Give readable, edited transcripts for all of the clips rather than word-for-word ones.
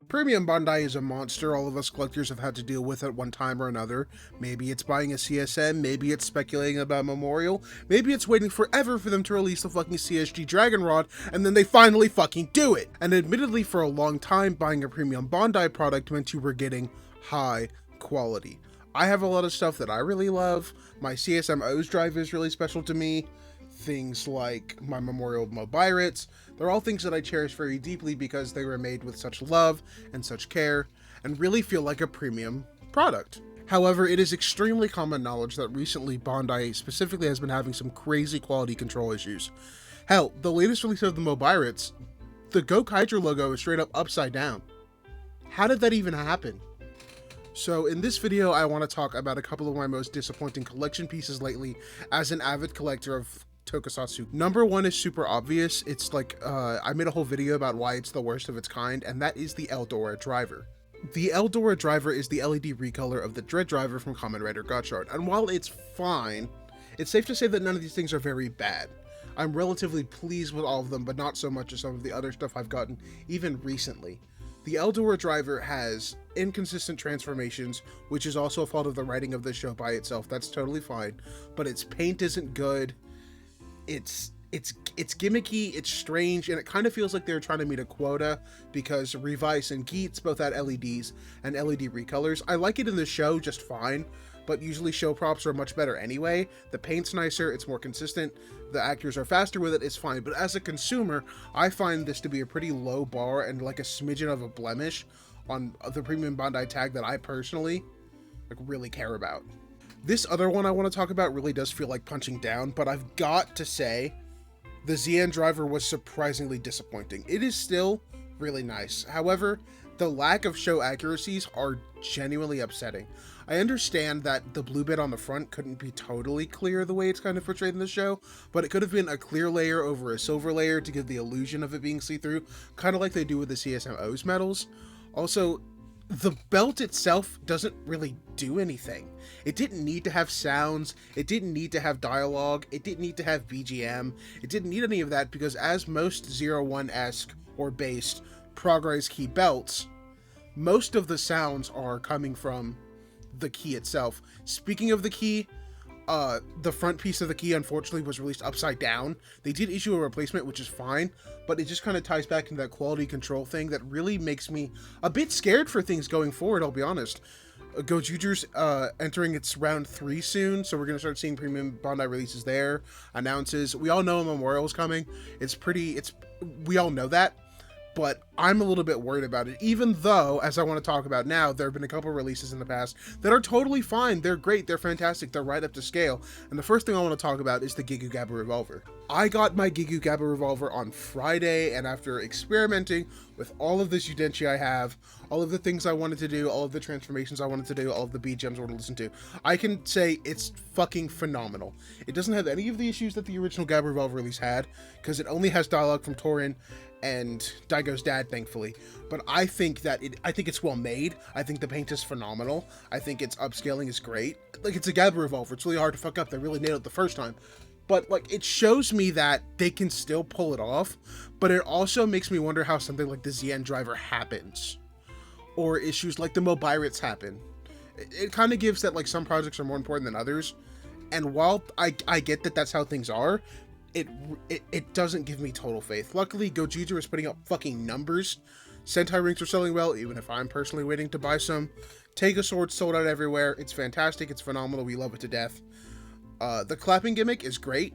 Premium Bandai is a monster all of us collectors have had to deal with at one time or another. Maybe it's buying a CSM, maybe it's speculating about Memorial, maybe it's waiting forever for them to release the fucking CSG Dragon Rod, and then they finally fucking do it! And admittedly, for a long time, buying a Premium Bandai product meant you were getting high quality. I have a lot of stuff that I really love. My CSM O's drive is really special to me. Things like my Memorial Mobirates, they're all things that I cherish very deeply because they were made with such love and such care and really feel like a premium product. However, it is extremely common knowledge that recently Bandai specifically has been having some crazy quality control issues. Hell, the latest release of the Mobirates, the Gokaiger logo is straight up upside down. How did that even happen? So in this video, I want to talk about a couple of my most disappointing collection pieces lately as an avid collector of tokusatsu. Number one is super obvious. It's like, I made a whole video about why it's the worst of its kind, and that is the Eldora driver. The Eldora driver is the LED recolor of the Dread driver from Kamen Rider Gotchard, and while it's fine, it's safe to say that none of these things are very bad. I'm relatively pleased with all of them, but not so much as some of the other stuff I've gotten, even recently. The Eldora driver has inconsistent transformations, which is also a fault of the writing of the show by itself. That's totally fine, but its paint isn't good. It's gimmicky, it's strange, and it kind of feels like they're trying to meet a quota because Revice and Geats both had LEDs and LED recolors. I like it in the show just fine, but usually show props are much better anyway. The paint's nicer, it's more consistent, the actors are faster with it, it's fine. But as a consumer, I find this to be a pretty low bar and like a smidgen of a blemish on the Premium Bandai tag that I personally really care about. This other one I want to talk about really does feel like punching down, but I've got to say, the ZN driver was surprisingly disappointing. It is still really nice. However, the lack of show accuracies are genuinely upsetting. I understand that the blue bit on the front couldn't be totally clear the way it's kind of portrayed in the show, but it could have been a clear layer over a silver layer to give the illusion of it being see-through, kind of like they do with the CSM-O's medals. Also, the belt itself doesn't really do anything. It didn't need to have sounds, it didn't need to have dialogue, it didn't need to have BGM, it didn't need any of that because as most 01-esque or based Progrise key belts, most of the sounds are coming from the key itself. Speaking of the key, the front piece of the key unfortunately was released upside down. They did issue a replacement, which is fine, but it just kind of ties back into that quality control thing that really makes me a bit scared for things going forward, I'll be honest. Gojuju's entering its round 3 soon, so we're going to start seeing Premium Bandai releases there, announces. We all know Memorial's coming. We all know that, but I'm a little bit worried about it, even though, as I want to talk about now, there have been a couple releases in the past that are totally fine. They're great, they're fantastic, they're right up to scale. And the first thing I want to talk about is the Gabu revolver. I got my Gabu revolver on Friday, and after experimenting with all of this Udenshi I have, all of the things I wanted to do, all of the transformations I wanted to do, all of the BGMs I wanted to listen to, I can say it's fucking phenomenal. It doesn't have any of the issues that the original Gabu revolver release had, because it only has dialogue from Torin and Daigo's dad, thankfully. But I think it's well made. I think the paint is phenomenal. I think its upscaling is great. Like, it's a Gabu revolver. It's really hard to fuck up. They really nailed it the first time. But, like, it shows me that they can still pull it off, but it also makes me wonder how something like the ZN driver happens. Or issues like the Mobirates happen. It kind of gives that, like, some projects are more important than others. And while I get that that's how things are, it doesn't give me total faith. Luckily, Gojuju is putting up fucking numbers. Sentai rings are selling well, even if I'm personally waiting to buy some. Tega Sword sold out everywhere. It's fantastic. It's phenomenal. We love it to death. The clapping gimmick is great.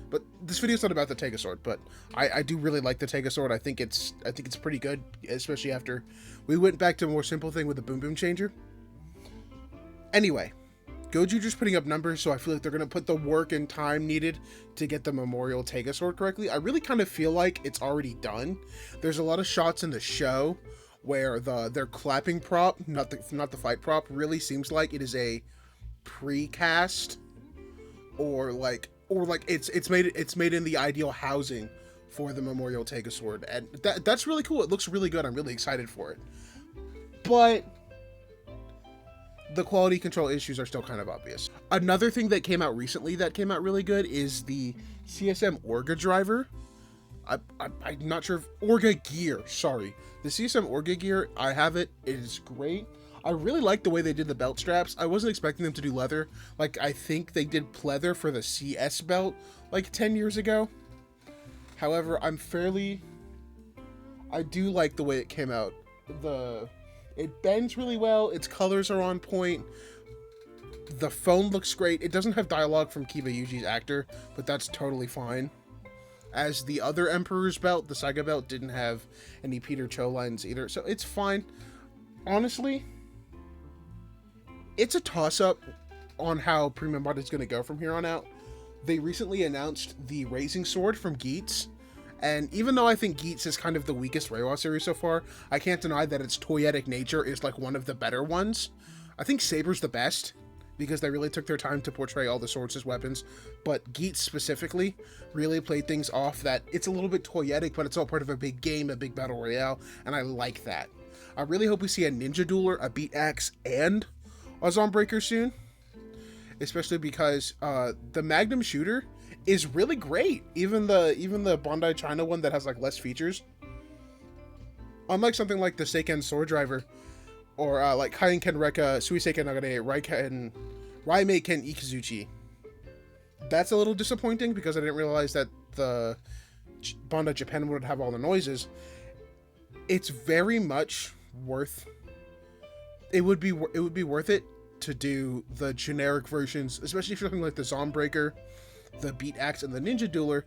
But this video's not about the Tega Sword, but I do really like the Tega Sword. I think it's pretty good, especially after we went back to a more simple thing with the Boom Boom Changer. Anyway, Gojuju's putting up numbers, so I feel like they're going to put the work and time needed to get the Memorial Tega Sword correctly. I really kind of feel like it's already done. There's a lot of shots in the show where their clapping prop, not the fight prop, really seems like it is a precast, or like it's made in the ideal housing for the Memorial Tega Sword, and that's really cool. It looks really good. I'm really excited for it. But the quality control issues are still kind of obvious. Another thing that came out recently that came out really good is the CSM Orga driver. I'm not sure if Orga gear. Sorry, the CSM Orga gear. I have it. It is great. I really like the way they did the belt straps. I wasn't expecting them to do leather. Like, I think they did pleather for the CS belt like 10 years ago. However, I do like the way it came out. It bends really well. Its colors are on point. The phone looks great. It doesn't have dialogue from Kiba Yuji's actor, but that's totally fine. As the other Emperor's belt, the Saiga belt, didn't have any Peter Cho lines either, so it's fine. Honestly, it's a toss-up on how Premium Bond is going to go from here on out. They recently announced the Raising Sword from Geats, and even though I think Geats is kind of the weakest Reiwa series so far, I can't deny that its toyetic nature is like one of the better ones. I think Saber's the best, because they really took their time to portray all the swords as weapons, but Geats specifically really played things off that it's a little bit toyetic, but it's all part of a big game, a big battle royale, and I like that. I really hope we see a Ninja Dueler, a Beat Axe, and a Zombreaker soon, especially because the Magnum Shooter is really great. Even the Bandai China one that has like less features, unlike something like the Seiken Sword Driver, or like Kaien Ken Rekka, Suiseiken Nagane, Raimei Ken Ikuzuchi. That's a little disappointing because I didn't realize that the Bandai Japan would have all the noises. It's very much worth. It would be worth it to do the generic versions, especially if you're looking like the Zombreaker, the Beat Axe, and the Ninja Dueler,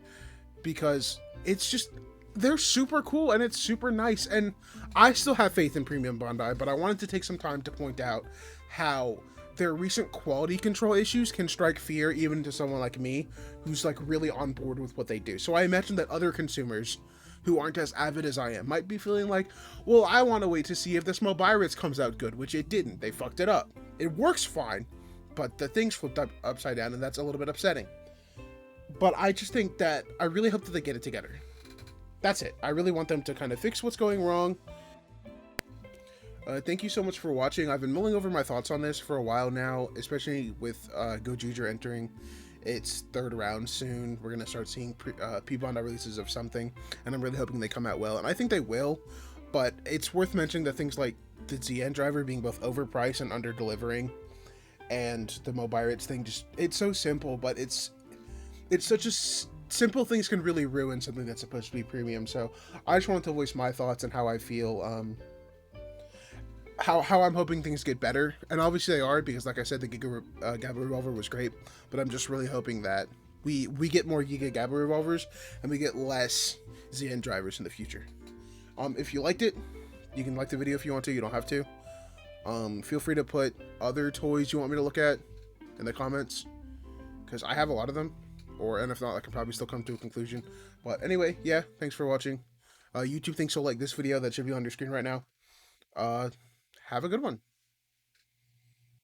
because it's just, they're super cool and it's super nice. And I still have faith in Premium Bandai, but I wanted to take some time to point out how their recent quality control issues can strike fear even to someone like me, who's like really on board with what they do. So I imagine that other consumers who aren't as avid as I am might be feeling like, well, I want to wait to see if this Mobiritz comes out good, which it didn't. They fucked it up. It works fine, but the thing's flipped upside down, and that's a little bit upsetting. But I just think that I really hope that they get it together. That's it. I really want them to kind of fix what's going wrong. Thank you so much for watching. I've been mulling over my thoughts on this for a while now, especially with Gojuger entering its third round soon. We're going to start seeing P-Bandai releases of something, and I'm really hoping they come out well, and I think they will, but it's worth mentioning that things like the ZN driver being both overpriced and under-delivering, and the Mobiritz thing, just, it's so simple, but it's such a simple things can really ruin something that's supposed to be premium. So I just wanted to voice my thoughts and how I feel, how I'm hoping things get better, and obviously they are, because like I said, the Gabu revolver was great, but I'm just really hoping that we get more Giga Gabu revolvers and we get less ZN drivers in the future. If you liked it, you can like the video if you want to. You don't have to. Feel free to put other toys you want me to look at in the comments, because I have a lot of them, and if not, I can probably still come to a conclusion. But anyway, yeah, thanks for watching. YouTube thinks you'll like this video that should be on your screen right now. Have a good one.